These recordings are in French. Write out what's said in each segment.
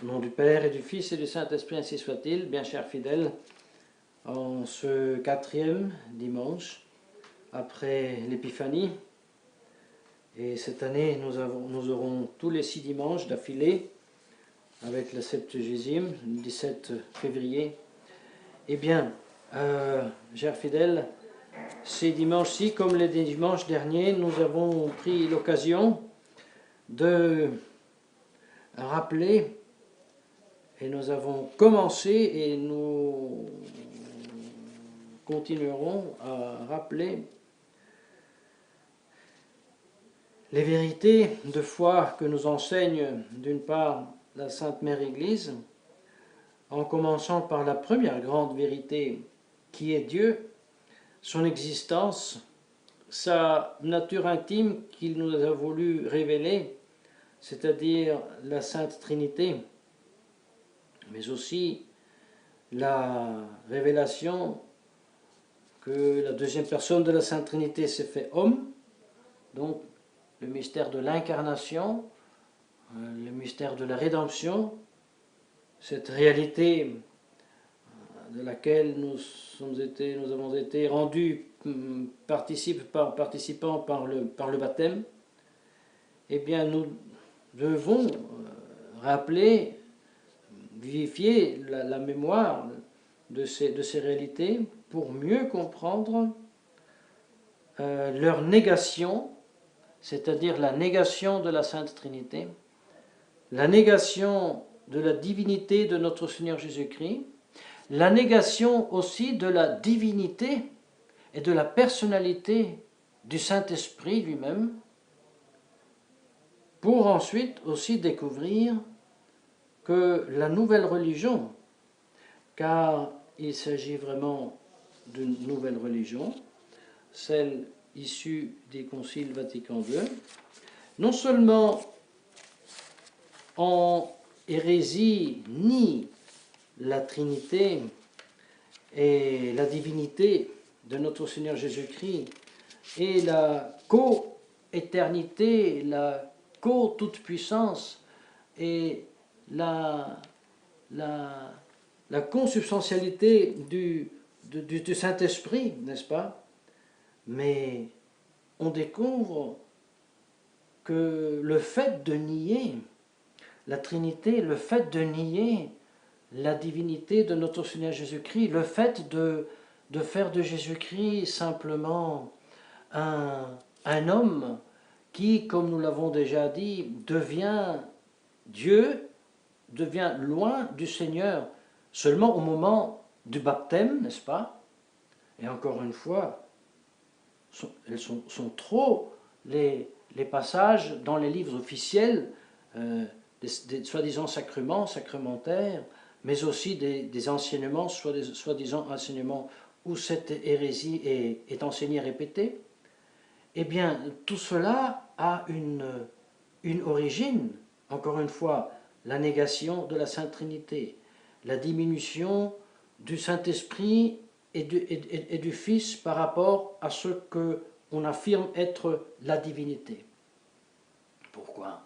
Au nom du Père et du Fils et du Saint-Esprit, ainsi soit-il, bien chers fidèles, en ce 4e dimanche, après l'Épiphanie, et cette année nous aurons tous les 6 dimanches d'affilée, avec la Septuagésime, le 17 février. Eh bien, chers fidèles, ces dimanches-ci, comme les dimanches derniers, nous avons pris l'occasion de rappeler, et nous avons commencé et nous continuerons à rappeler les vérités de foi que nous enseigne d'une part la Sainte Mère Église, en commençant par la première grande vérité qui est Dieu, son existence, sa nature intime qu'il nous a voulu révéler, c'est-à-dire la Sainte Trinité, mais aussi la révélation que la deuxième personne de la Sainte Trinité s'est fait homme, donc le mystère de l'incarnation, le mystère de la rédemption, cette réalité de laquelle nous avons été rendus participants par le baptême. Eh bien, nous devons rappeler, vivifier la mémoire de ces réalités pour mieux comprendre leur négation, c'est-à-dire la négation de la Sainte Trinité, la négation de la divinité de notre Seigneur Jésus-Christ, la négation aussi de la divinité et de la personnalité du Saint-Esprit lui-même, pour ensuite aussi découvrir que la nouvelle religion, car il s'agit vraiment d'une nouvelle religion, celle issue des conciles Vatican II, non seulement en hérésie nie la Trinité et la divinité de notre Seigneur Jésus-Christ et la co-éternité, la co-toute-puissance et la consubstantialité du Saint-Esprit, n'est-ce pas? Mais on découvre que le fait de nier la Trinité, le fait de nier la divinité de notre Seigneur Jésus-Christ, le fait de faire de Jésus-Christ simplement un homme qui, comme nous l'avons déjà dit, devient Dieu, devient loin du Seigneur seulement au moment du baptême, n'est-ce pas? Et encore une fois, sont trop les passages dans les livres officiels des soi-disant sacrementaires, mais aussi des enseignements, soi-disant enseignements où cette hérésie est enseignée, répétée. Eh bien, tout cela a une origine, encore une fois, la négation de la Sainte Trinité, la diminution du Saint-Esprit et du Fils par rapport à ce qu'on affirme être la divinité. Pourquoi?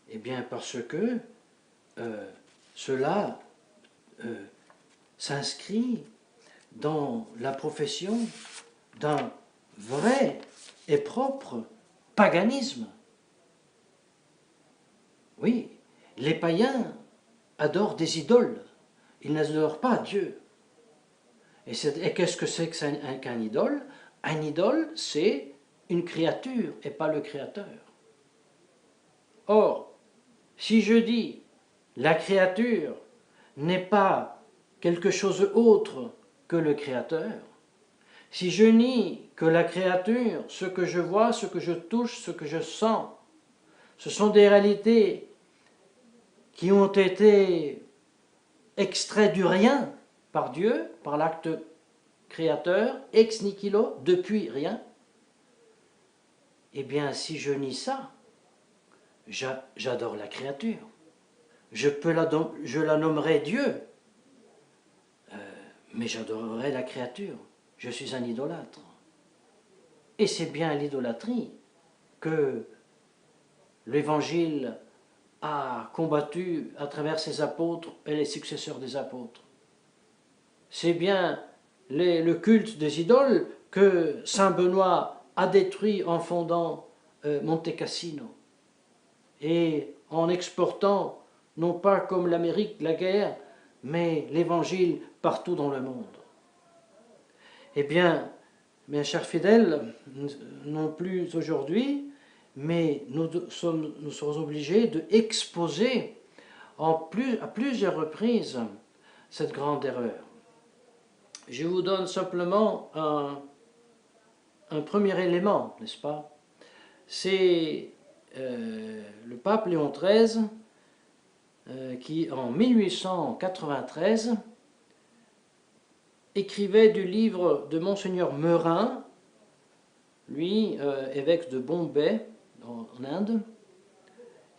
Eh bien parce que cela s'inscrit dans la profession d'un vrai et propre paganisme. Oui, les païens adorent des idoles, ils n'adorent pas Dieu. Et qu'est-ce que c'est qu'un idole? Un idole, c'est une créature et pas le créateur. Or, si je dis la créature n'est pas quelque chose autre que le créateur, si je nie que la créature, ce que je vois, ce que je touche, ce que je sens, ce sont des réalités qui ont été extraits du rien par Dieu, par l'acte créateur, ex nihilo, depuis rien, eh bien si je nie ça, j'adore la créature. Je la nommerai Dieu, mais j'adorerai la créature. Je suis un idolâtre. Et c'est bien l'idolâtrie que l'Évangile a combattu à travers ses apôtres et les successeurs des apôtres. C'est bien le culte des idoles que saint Benoît a détruit en fondant Monte Cassino et en exportant, non pas comme l'Amérique, la guerre, mais l'évangile partout dans le monde. Eh bien, mes chers fidèles, non plus aujourd'hui, mais nous sommes obligés d'exposer à plusieurs reprises cette grande erreur. Je vous donne simplement un premier élément, n'est-ce pas? C'est le pape Léon XIII qui, en 1893, écrivait du livre de Monseigneur Meurin, lui, évêque de Bombay, en Inde,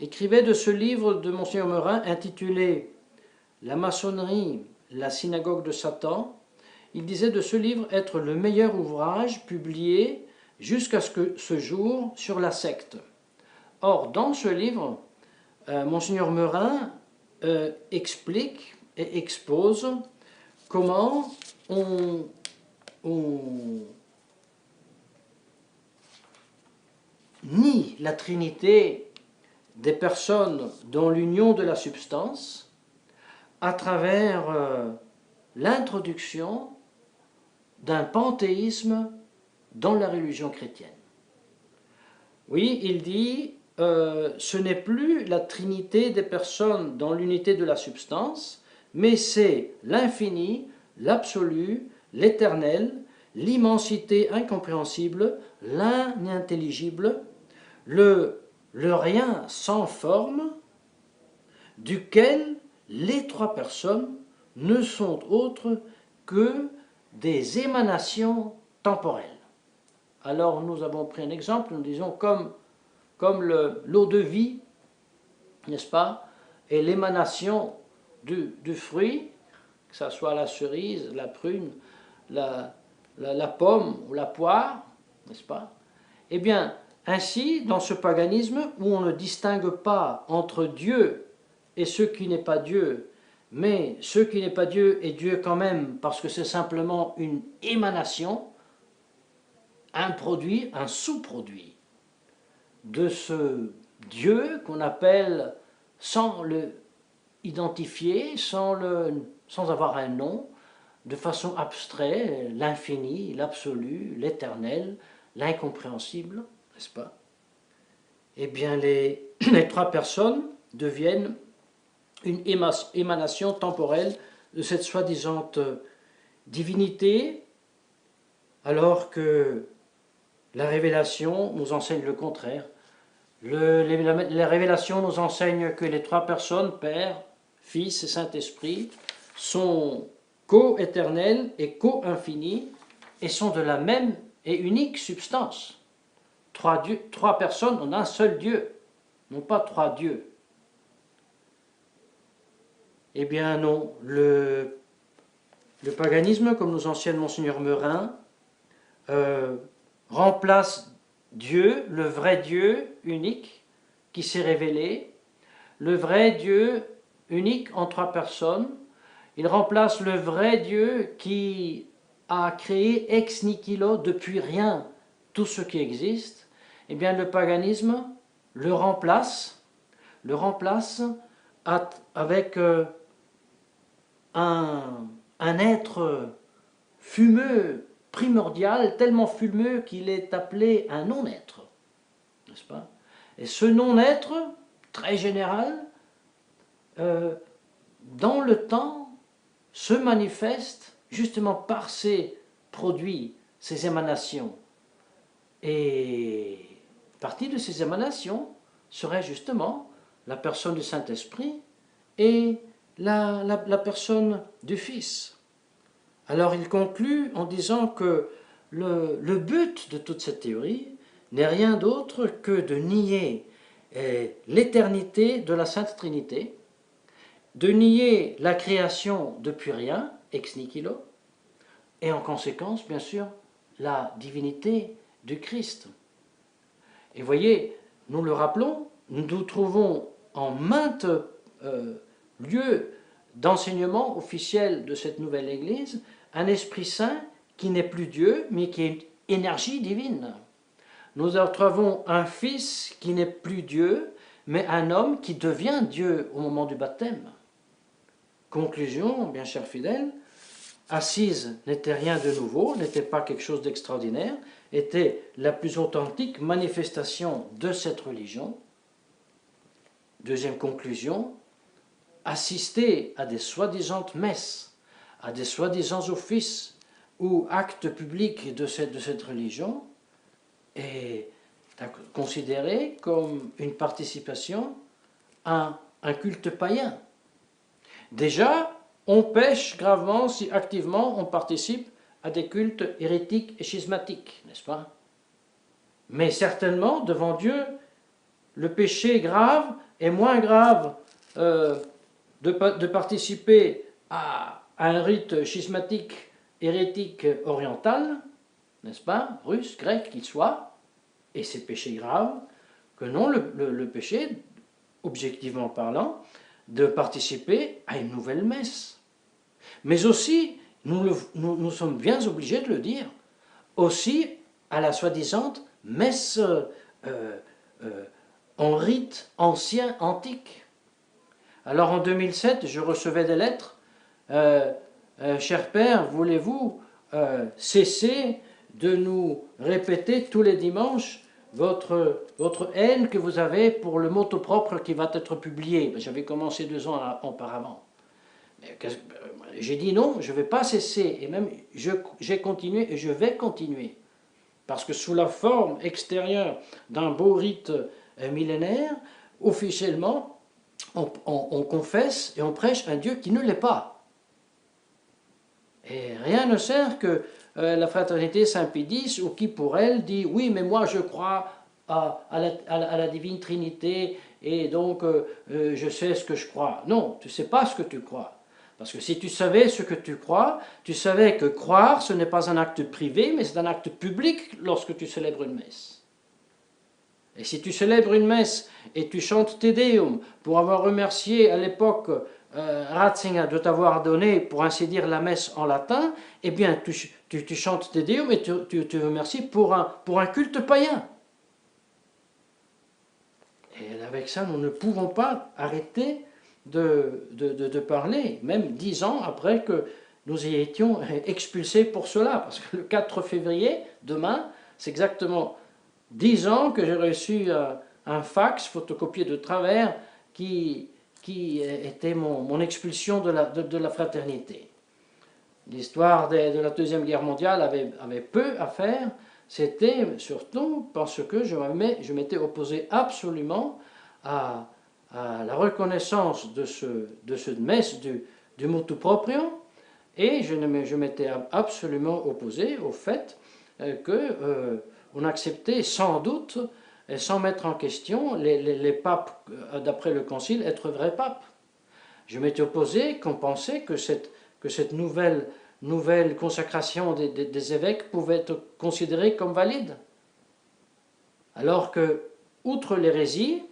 écrivait de ce livre de Monseigneur Meurin intitulé « La maçonnerie, la synagogue de Satan ». Il disait de ce livre être le meilleur ouvrage publié jusqu'à ce jour sur la secte. Or, dans ce livre, Monseigneur Meurin explique et expose comment on nie la Trinité des personnes dans l'union de la substance à travers l'introduction d'un panthéisme dans la religion chrétienne. Oui, il dit, ce n'est plus la Trinité des personnes dans l'unité de la substance, mais c'est l'infini, l'absolu, l'éternel, l'immensité incompréhensible, l'inintelligible, le rien sans forme, duquel les trois personnes ne sont autres que des émanations temporelles. Alors nous avons pris un exemple, nous disons comme l'eau de vie, n'est-ce pas, et l'émanation du fruit, que ce soit la cerise, la prune, la pomme ou la poire, n'est-ce pas? Eh bien, ainsi, dans ce paganisme où on ne distingue pas entre Dieu et ce qui n'est pas Dieu, mais ce qui n'est pas Dieu est Dieu quand même, parce que c'est simplement une émanation, un produit, un sous-produit de ce Dieu qu'on appelle, sans le identifier, sans avoir un nom, de façon abstraite, l'infini, l'absolu, l'éternel, l'incompréhensible, n'est-ce pas? Eh bien, les trois personnes deviennent une émanation temporelle de cette soi-disant divinité, alors que la révélation nous enseigne le contraire. La révélation nous enseigne que les trois personnes, Père, Fils et Saint-Esprit, sont co-éternels et co-infinis et sont de la même et unique substance. Trois personnes en un seul Dieu, non pas trois dieux. Eh bien non, le paganisme, comme nous enseigne Monseigneur Meurin, remplace Dieu, le vrai Dieu unique qui s'est révélé, le vrai Dieu unique en trois personnes. Il remplace le vrai Dieu qui a créé ex nihilo, depuis rien, tout ce qui existe. Eh bien, le paganisme le remplace avec un être fumeux, primordial, tellement fumeux qu'il est appelé un non-être, n'est-ce pas? Et ce non-être, très général, dans le temps, se manifeste justement par ces produits, ces émanations. Et partie de ces émanations serait justement la personne du Saint-Esprit et la personne du Fils. Alors il conclut en disant que le but de toute cette théorie n'est rien d'autre que de nier l'éternité de la Sainte Trinité, de nier la création depuis rien, ex nihilo, et en conséquence, bien sûr, la divinité du Christ. Et voyez, nous le rappelons, nous trouvons en maintes lieux d'enseignement officiel de cette nouvelle Église, un Esprit Saint qui n'est plus Dieu, mais qui est énergie divine. Nous retrouvons un Fils qui n'est plus Dieu, mais un homme qui devient Dieu au moment du baptême. Conclusion, bien chers fidèles, Assise n'était rien de nouveau, n'était pas quelque chose d'extraordinaire, était la plus authentique manifestation de cette religion. Deuxième conclusion, assister à des soi-disant messes, à des soi-disant offices ou actes publics de cette religion est considéré comme une participation à un culte païen. Déjà, on pêche gravement si activement on participe à des cultes hérétiques et schismatiques, n'est-ce pas? Mais certainement, devant Dieu, le péché grave est moins grave de participer à un rite schismatique, hérétique, oriental, n'est-ce pas? Russe, grec, qu'il soit, et c'est péché grave, que non le péché, objectivement parlant, de participer à une nouvelle messe. Mais aussi, nous sommes bien obligés de le dire, aussi à la soi-disant messe en rite ancien, antique. Alors en 2007, je recevais des lettres, cher Père, voulez-vous cesser de nous répéter tous les dimanches votre haine que vous avez pour le motto propre qui va être publié. J'avais commencé 2 ans auparavant. J'ai dit non, je ne vais pas cesser, et même j'ai continué et je vais continuer. Parce que sous la forme extérieure d'un beau rite millénaire, officiellement, on confesse et on prêche un Dieu qui ne l'est pas. Et rien ne sert que la fraternité Saint-Pédis, ou qui pour elle dit « oui, mais moi je crois à la divine Trinité, et donc je sais ce que je crois ». Non, tu ne sais pas ce que tu crois. Parce que si tu savais ce que tu crois, tu savais que croire, ce n'est pas un acte privé, mais c'est un acte public lorsque tu célèbres une messe. Et si tu célèbres une messe et tu chantes Te Deum pour avoir remercié à l'époque Ratzinger de t'avoir donné, pour ainsi dire, la messe en latin, eh bien tu chantes Te Deum et tu remercies pour un culte païen. Et avec ça, nous ne pouvons pas arrêter de parler, même 10 ans après que nous y étions expulsés pour cela. Parce que le 4 février, demain, c'est exactement 10 ans que j'ai reçu un fax photocopié de travers qui était mon expulsion de la fraternité. L'histoire de la Deuxième Guerre mondiale avait peu à faire, c'était surtout parce que je m'étais opposé absolument à la reconnaissance de ce messe du motu proprio, et je m'étais absolument opposé au fait qu'on acceptait sans doute et sans mettre en question les papes, d'après le Concile, être vrais papes. Je m'étais opposé qu'on pensait que cette nouvelle consacration des évêques pouvait être considérée comme valide. Alors que, outre l'hérésie,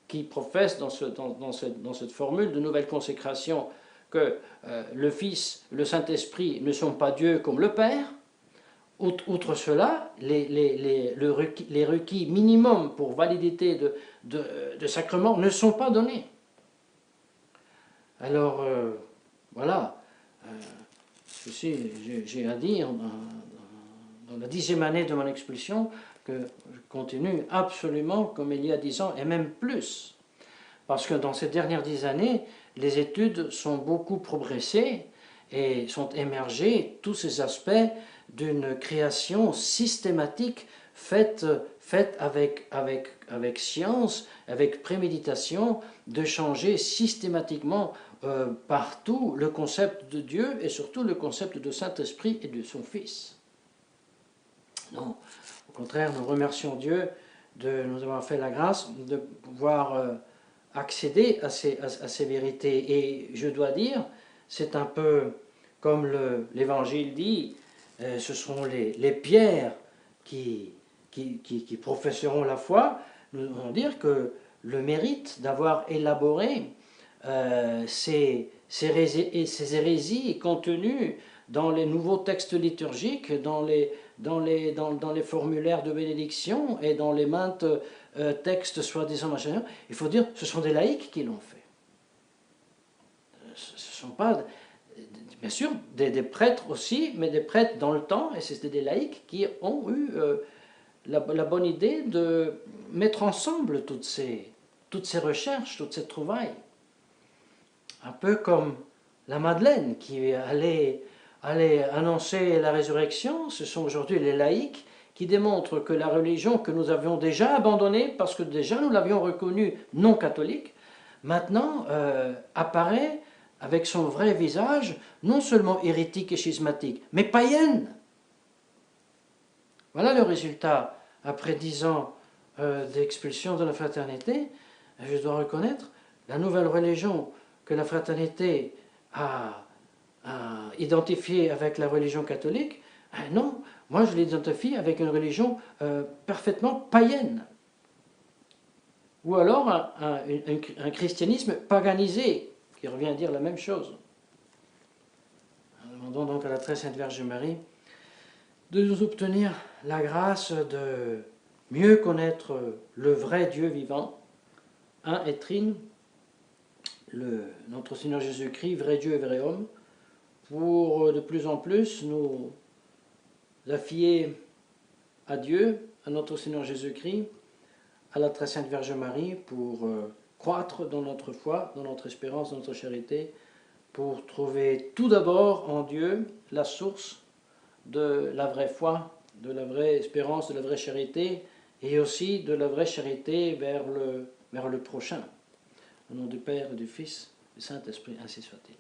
qui professe dans cette formule de nouvelle consécration que le Fils, le Saint-Esprit ne sont pas Dieu comme le Père, outre cela, les requis minimums pour validité de sacrement ne sont pas donnés. Alors, voilà, j'ai à dire, dans la 10e année de mon expulsion, que je continue absolument comme il y a 10 ans, et même plus. Parce que dans ces dernières 10 années, les études sont beaucoup progressées et sont émergés tous ces aspects d'une création systématique faite avec science, avec préméditation, de changer systématiquement partout le concept de Dieu et surtout le concept de Saint-Esprit et de son Fils. Non, au contraire, nous remercions Dieu de nous avoir fait la grâce de pouvoir accéder à ces vérités. Et je dois dire, c'est un peu comme l'Évangile dit, ce sont les pierres qui professeront la foi. Nous devons dire que le mérite d'avoir élaboré ces hérésies contenues dans les nouveaux textes liturgiques, dans les formulaires de bénédiction et dans les maintes textes soi-disant machin. Il faut dire, ce sont des laïcs qui l'ont fait. Ce ne sont pas, bien sûr, des prêtres aussi, mais des prêtres dans le temps, et c'était des laïcs qui ont eu la bonne idée de mettre ensemble toutes ces recherches, toutes ces trouvailles. Un peu comme la Madeleine qui allait annoncer la résurrection. Ce sont aujourd'hui les laïcs qui démontrent que la religion que nous avions déjà abandonnée, parce que déjà nous l'avions reconnue non catholique, maintenant apparaît avec son vrai visage, non seulement hérétique et schismatique, mais païenne. Voilà le résultat, après 10 ans d'expulsion de la fraternité. Je dois reconnaître, la nouvelle religion que la fraternité a identifiée avec la religion catholique, non, moi je l'identifie avec une religion parfaitement païenne. Ou alors un christianisme paganisé, qui revient à dire la même chose. Nous demandons donc à la très sainte Vierge Marie de nous obtenir la grâce de mieux connaître le vrai Dieu vivant, un et trine, notre Seigneur Jésus-Christ, vrai Dieu et vrai homme, pour de plus en plus nous affier à Dieu, à notre Seigneur Jésus-Christ, à la très sainte Vierge Marie, pour croître dans notre foi, dans notre espérance, dans notre charité, pour trouver tout d'abord en Dieu la source de la vraie foi, de la vraie espérance, de la vraie charité, et aussi de la vraie charité vers le prochain. Au nom du Père, et du Fils, et du Saint-Esprit, ainsi soit-il.